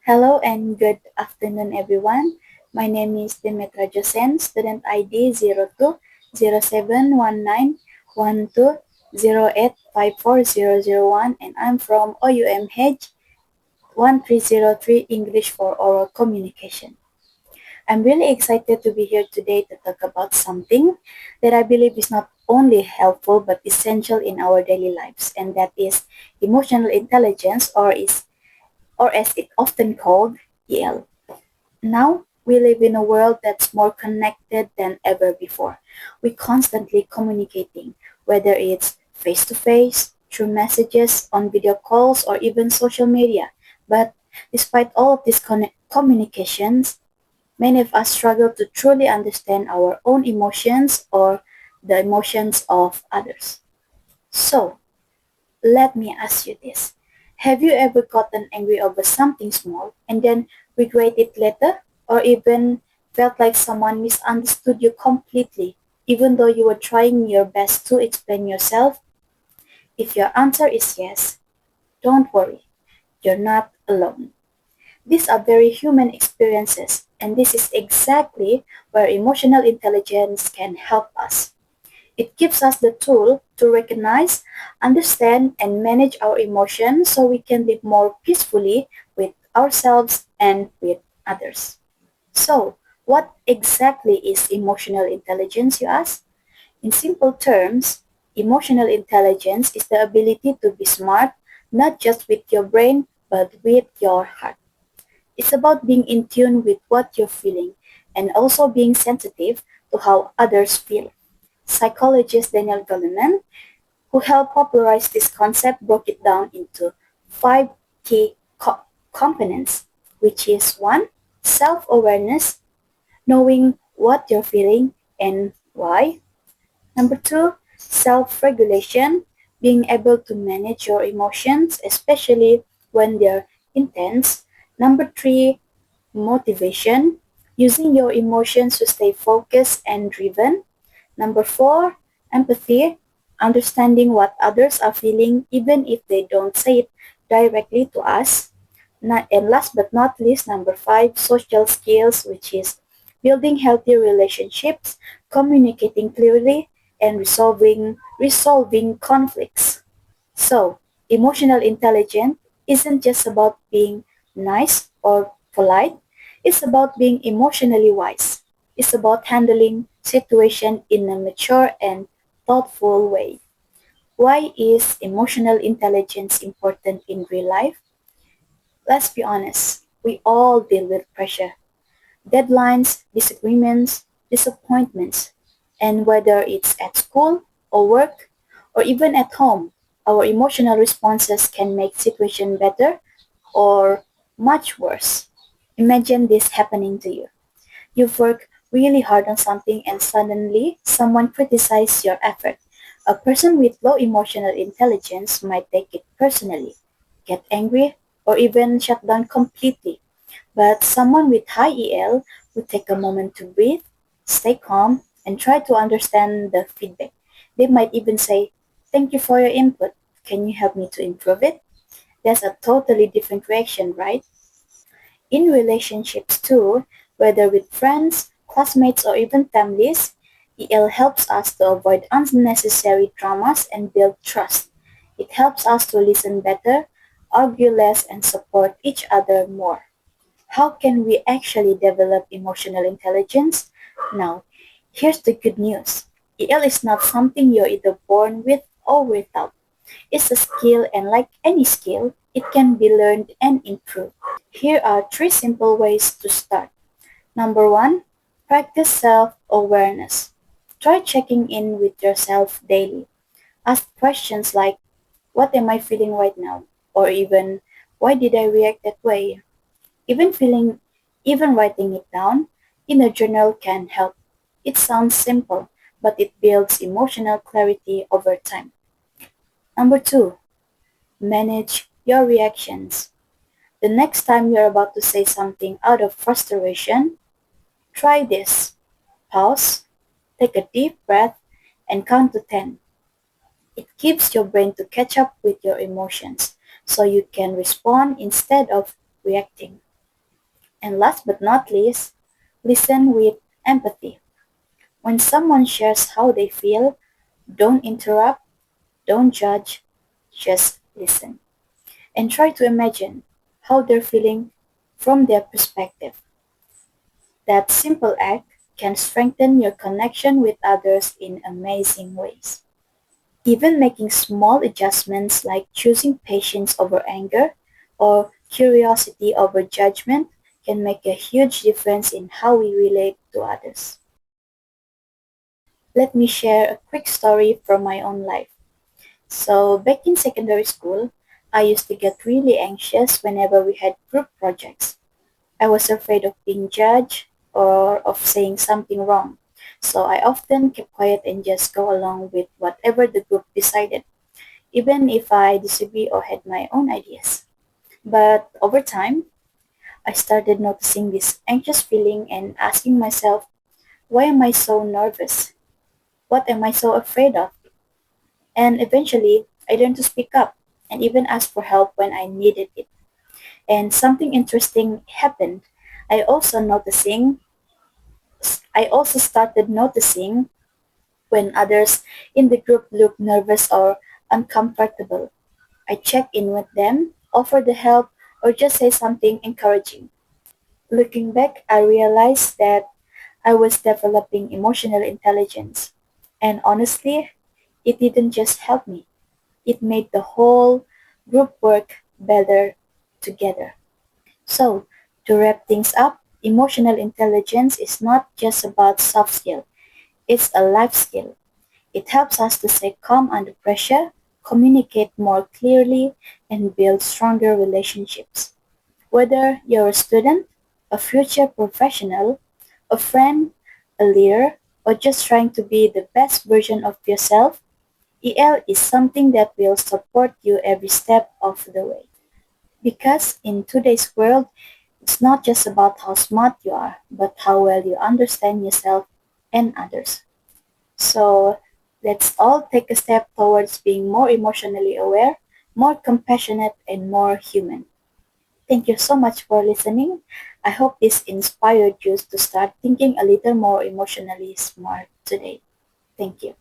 Hello and good afternoon, everyone. My name is Demetra Josen, student ID 0207191208540001, and I'm from OUMH 1303 English for Oral Communication. I'm really excited to be here today to talk about something that I believe is not only helpful but essential in our daily lives, and that is emotional intelligence, or as it often called, EL. Now, we live in a world that's more connected than ever before. We're constantly communicating, whether it's face to face, through messages, on video calls, or even social media. But despite all of these communications, many of us struggle to truly understand our own emotions or the emotions of others. So, let me ask you this. Have you ever gotten angry over something small and then regret it later? Or even felt like someone misunderstood you completely, even though you were trying your best to explain yourself? If your answer is yes, don't worry, you're not alone. These are very human experiences, and this is exactly where emotional intelligence can help us. It gives us the tool to recognize, understand, and manage our emotions so we can live more peacefully with ourselves and with others. So, what exactly is emotional intelligence, you ask? In simple terms, emotional intelligence is the ability to be smart not just with your brain but with your heart. It's about being in tune with what you're feeling and also being sensitive to how others feel. Psychologist Daniel Goleman, who helped popularize this concept, broke it down into five key components, which is one, self-awareness, knowing what you're feeling and why. Number two, self-regulation, being able to manage your emotions, especially when they're intense. Number three, motivation, using your emotions to stay focused and driven. Number four, empathy, understanding what others are feeling even if they don't say it directly to us. And last but not least, number five, social skills, which is building healthy relationships, communicating clearly, and resolving conflicts. So, emotional intelligence isn't just about being nice or polite, it's about being emotionally wise. It's about handling situation in a mature and thoughtful way. Why is emotional intelligence important in real life? Let's be honest, we all deal with pressure, deadlines, disagreements, disappointments, and whether it's at school or work or even at home, our emotional responses can make situation better or much worse. Imagine this happening to you. You've worked really hard on something and suddenly someone criticizes your effort. A person with low emotional intelligence might take it personally, get angry, or even shut down completely. But someone with high EL would take a moment to breathe, stay calm, and try to understand the feedback. They might even say, "Thank you for your input. Can you help me to improve it?" That's a totally different reaction, right? In relationships too, whether with friends, classmates, or even families, EL helps us to avoid unnecessary dramas and build trust. It helps us to listen better, argue less, and support each other more. How can we actually develop emotional intelligence? Now, here's the good news. EL is not something you're either born with or without. It's a skill, and like any skill, it can be learned and improved. Here are three simple ways to start. Number one, practice self-awareness. Try checking in with yourself daily. Ask questions like, what am I feeling right now? Or even, why did I react that way? Even feeling, even writing it down in a journal can help. It sounds simple, but it builds emotional clarity over time. Number two, manage your reactions. The next time you're about to say something out of frustration, try this. Pause, take a deep breath, and count to 10. It gives your brain to catch up with your emotions so you can respond instead of reacting. And last but not least, listen with empathy. When someone shares how they feel, don't interrupt, don't judge, just listen. And try to imagine how they're feeling from their perspective. That simple act can strengthen your connection with others in amazing ways. Even making small adjustments like choosing patience over anger or curiosity over judgment can make a huge difference in how we relate to others. Let me share a quick story from my own life. So, back in secondary school, I used to get really anxious whenever we had group projects. I was afraid of being judged or of saying something wrong. So I often kept quiet and just go along with whatever the group decided, even if I disagree or had my own ideas. But over time, I started noticing this anxious feeling and asking myself, why am I so nervous? What am I so afraid of? And eventually, I learned to speak up and even ask for help when I needed it. And something interesting happened. I also noticing I also started noticing when others in the group looked nervous or uncomfortable. I check in with them, offer the help, or just say something encouraging. Looking back, I realized that I was developing emotional intelligence. And honestly, it didn't just help me, it made the whole group work better together. So, to wrap things up, emotional intelligence is not just about soft skill, it's a life skill. It helps us to stay calm under pressure, communicate more clearly, and build stronger relationships. Whether you're a student, a future professional, a friend, a leader, or just trying to be the best version of yourself, EL is something that will support you every step of the way. Because in today's world, it's not just about how smart you are, but how well you understand yourself and others. So let's all take a step towards being more emotionally aware, more compassionate, and more human. Thank you so much for listening. I hope this inspired you to start thinking a little more emotionally smart today. Thank you.